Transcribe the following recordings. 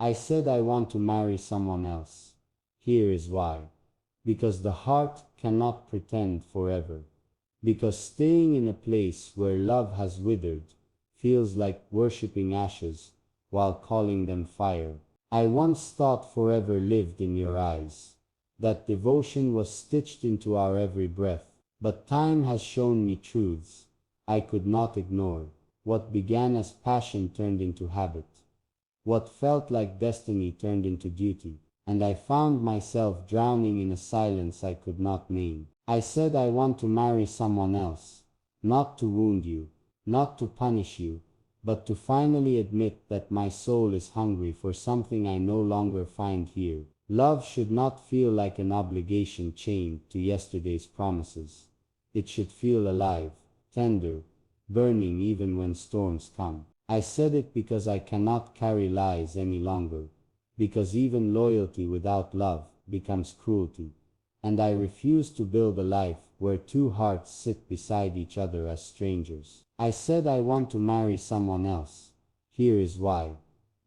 I said I want to marry someone else. Here is why. Because the heart cannot pretend forever. Because staying in a place where love has withered feels like worshipping ashes while calling them fire. I once thought forever lived in your eyes, that devotion was stitched into our every breath. But time has shown me truths I could not ignore. What began as passion turned into habit. What felt like destiny turned into duty. And I found myself drowning in a silence I could not name. I said I want to marry someone else, not to wound you, not to punish you, but to finally admit that my soul is hungry for something I no longer find here. Love should not feel like an obligation chained to yesterday's promises. It should feel alive, tender, burning even when storms come. I said it because I cannot carry lies any longer, because even loyalty without love becomes cruelty, and I refuse to build a life where two hearts sit beside each other as strangers. I said I want to marry someone else. Here is why.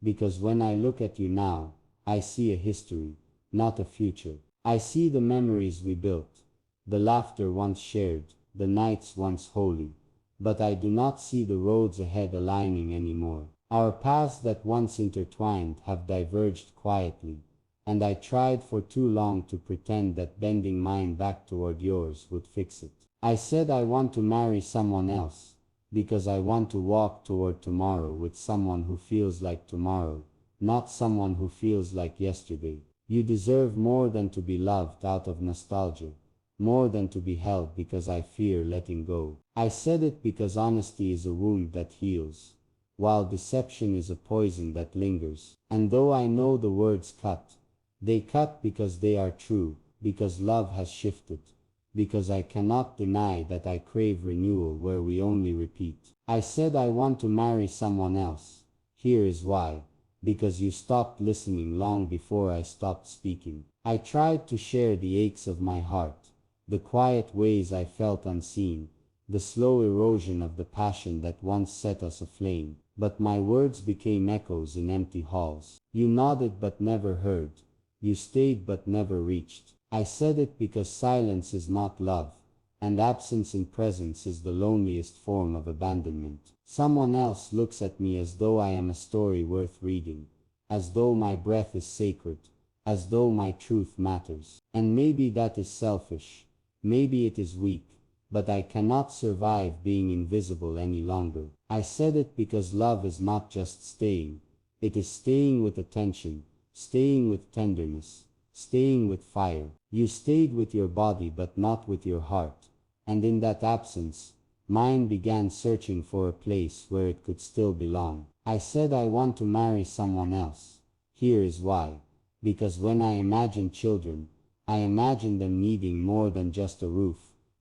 Because when I look at you now, I see a history, not a future. I see the memories we built, the laughter once shared, the nights once holy. But I do not see the roads ahead aligning anymore. Our paths that once intertwined have diverged quietly, and I tried for too long to pretend that bending mine back toward yours would fix it. I said I want to marry someone else, because I want to walk toward tomorrow with someone who feels like tomorrow, not someone who feels like yesterday. You deserve more than to be loved out of nostalgia, more than to be held because I fear letting go. I said it because honesty is a wound that heals, while deception is a poison that lingers. And though I know the words cut, they cut because they are true, because love has shifted, because I cannot deny that I crave renewal where we only repeat. I said I want to marry someone else. Here is why. Because you stopped listening long before I stopped speaking. I tried to share the aches of my heart, the quiet ways I felt unseen, the slow erosion of the passion that once set us aflame. But my words became echoes in empty halls. You nodded but never heard. You stayed but never reached. I said it because silence is not love, and absence in presence is the loneliest form of abandonment. Someone else looks at me as though I am a story worth reading, as though my breath is sacred, as though my truth matters. And maybe that is selfish, maybe it is weak, but I cannot survive being invisible any longer. I said it because love is not just staying, it is staying with attention, staying with tenderness, staying with fire. You stayed with your body but not with your heart, and in that absence, mine began searching for a place where it could still belong. I said I want to marry someone else. Here is why. Because when I imagine children, I imagine them needing more than just a roof,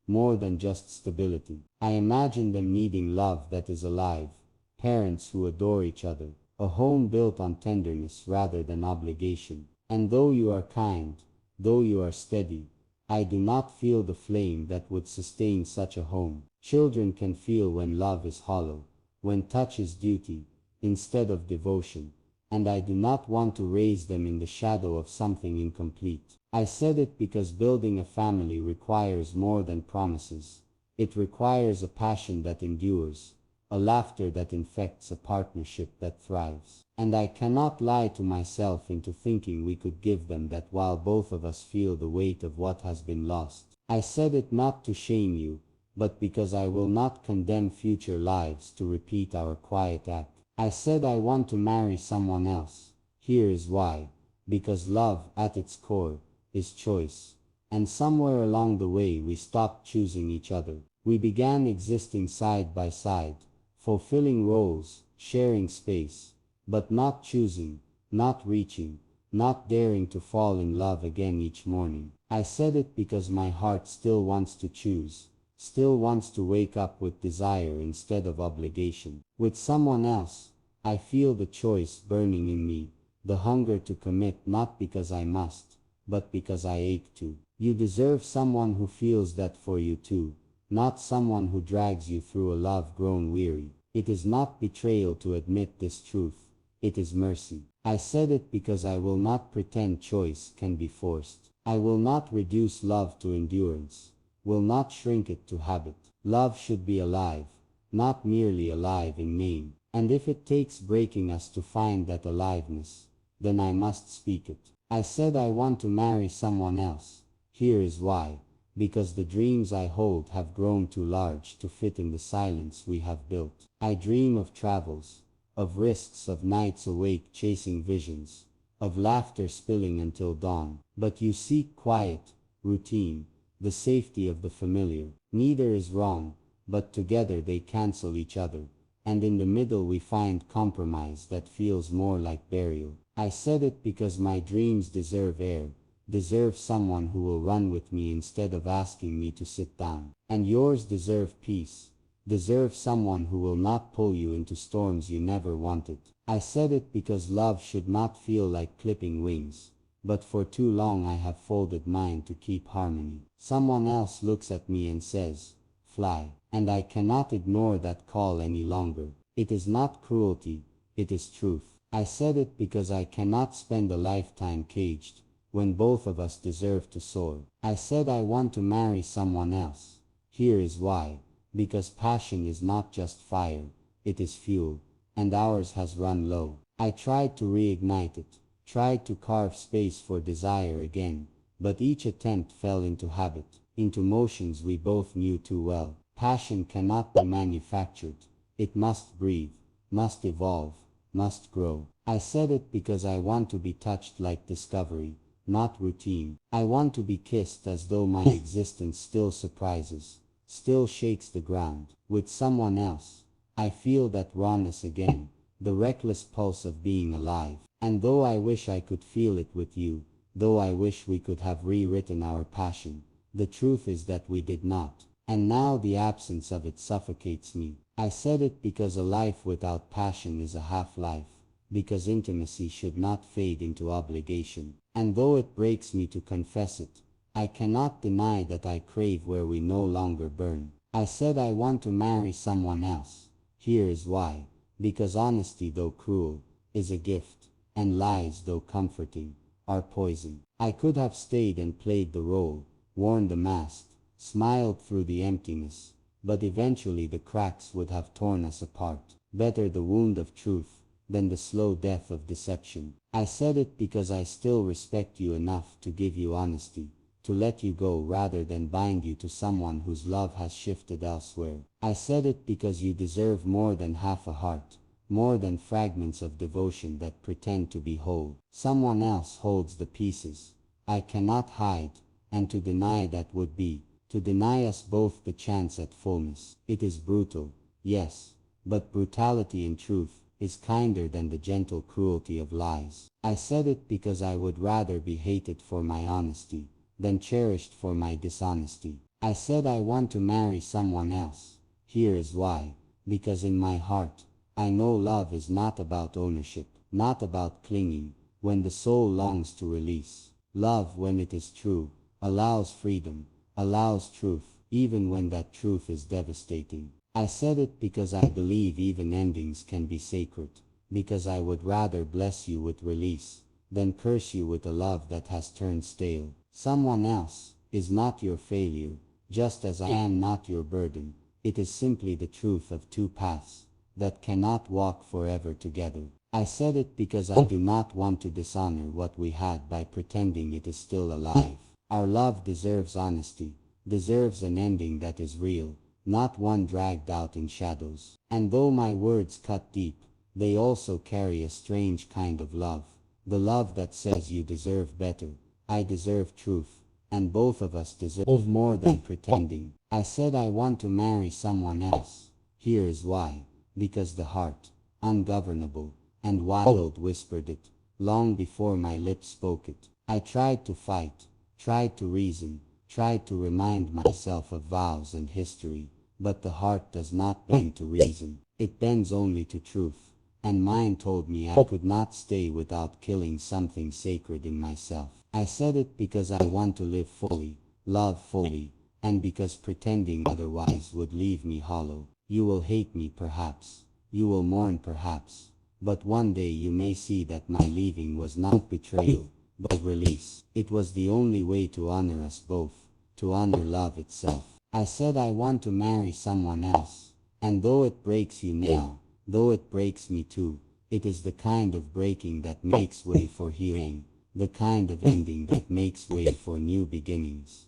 more than just stability. I imagine them needing love that is alive, parents who adore each other, a home built on tenderness rather than obligation. And though you are kind, though you are steady, I do not feel the flame that would sustain such a home. Children can feel when love is hollow, when touch is duty, instead of devotion, and I do not want to raise them in the shadow of something incomplete. I said it because building a family requires more than promises. It requires a passion that endures, a laughter that infects, a partnership that thrives. And I cannot lie to myself into thinking we could give them that while both of us feel the weight of what has been lost. I said it not to shame you, but because I will not condemn future lives to repeat our quiet act. I said I want to marry someone else. Here is why. Because love, at its core, is choice. And somewhere along the way we stopped choosing each other. We began existing side by side, fulfilling roles, sharing space, but not choosing, not reaching, not daring to fall in love again each morning. I said it because my heart still wants to choose, still wants to wake up with desire instead of obligation. With someone else, I feel the choice burning in me, the hunger to commit not because I must, but because I ache to. You deserve someone who feels that for you too, not someone who drags you through a love grown weary. It is not betrayal to admit this truth. It is mercy. I said it because I will not pretend choice can be forced. I will not reduce love to endurance, will not shrink it to habit. Love should be alive, not merely alive in name. And if it takes breaking us to find that aliveness, then I must speak it. I said I want to marry someone else. Here is why. Because the dreams I hold have grown too large to fit in the silence we have built. I dream of travels, of risks, of nights awake chasing visions, of laughter spilling until dawn. But you seek quiet, routine, the safety of the familiar. Neither is wrong, but together they cancel each other, and in the middle we find compromise that feels more like burial. I said it because my dreams deserve air, deserve someone who will run with me instead of asking me to sit down. And yours deserve peace, deserve someone who will not pull you into storms you never wanted. I said it because love should not feel like clipping wings, but for too long I have folded mine to keep harmony. Someone else looks at me and says, fly, and I cannot ignore that call any longer. It is not cruelty, it is truth. I said it because I cannot spend a lifetime caged, when both of us deserve to soar. I said I want to marry someone else. Here is why. Because passion is not just fire, it is fuel, and ours has run low. I tried to reignite it, tried to carve space for desire again, but each attempt fell into habit, into motions we both knew too well. Passion cannot be manufactured. It must breathe, must evolve, must grow. I said it because I want to be touched like discovery, not routine. I want to be kissed as though my existence still surprises, still shakes the ground. With someone else, I feel that rawness again, the reckless pulse of being alive. And though I wish I could feel it with you, though I wish we could have rewritten our passion, the truth is that we did not. And now the absence of it suffocates me. I said it because a life without passion is a half-life, because intimacy should not fade into obligation. And though it breaks me to confess it, I cannot deny that I crave where we no longer burn. I said I want to marry someone else. Here is why. Because honesty, though cruel, is a gift, and lies, though comforting, are poison. I could have stayed and played the role, worn the mask, smiled through the emptiness, but eventually the cracks would have torn us apart. Better the wound of truth than the slow death of deception. I said it because I still respect you enough to give you honesty, to let you go rather than bind you to someone whose love has shifted elsewhere. I said it because you deserve more than half a heart, more than fragments of devotion that pretend to be whole. Someone else holds the pieces I cannot hide, and to deny that would be to deny us both the chance at fullness. It is brutal, yes, but brutality in truth is kinder than the gentle cruelty of lies. I said it because I would rather be hated for my honesty than cherished for my dishonesty. I said I want to marry someone else. Here is why. Because in my heart, I know love is not about ownership, not about clinging when the soul longs to release. Love, when it is true, allows freedom, allows truth, even when that truth is devastating. I said it because I believe even endings can be sacred, because I would rather bless you with release than curse you with a love that has turned stale. Someone else is not your failure, just as I am not your burden. It is simply the truth of two paths that cannot walk forever together. I said it because I do not want to dishonor what we had by pretending it is still alive. Our love deserves honesty, deserves an ending that is real, not one dragged out in shadows. And though my words cut deep, they also carry a strange kind of love, the love that says you deserve better, I deserve truth, and both of us deserve more than pretending. I said I want to marry someone else. Here is why. Because the heart, ungovernable and wild, whispered it, long before my lips spoke it. I tried to fight, tried to reason, tried to remind myself of vows and history, but the heart does not bend to reason. It bends only to truth, and mine told me I could not stay without killing something sacred in myself. I said it because I want to live fully, love fully, and because pretending otherwise would leave me hollow. You will hate me perhaps, you will mourn perhaps, But one day you may see that my leaving was not betrayal, but release. It was the only way to honor us both, to honor love itself. I said I want to marry someone else. And though it breaks you now, though it breaks me too, it is the kind of breaking that makes way for healing, the kind of ending that makes way for new beginnings.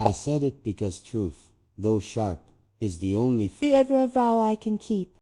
I said it because truth, though sharp, is the only forever vow I can keep.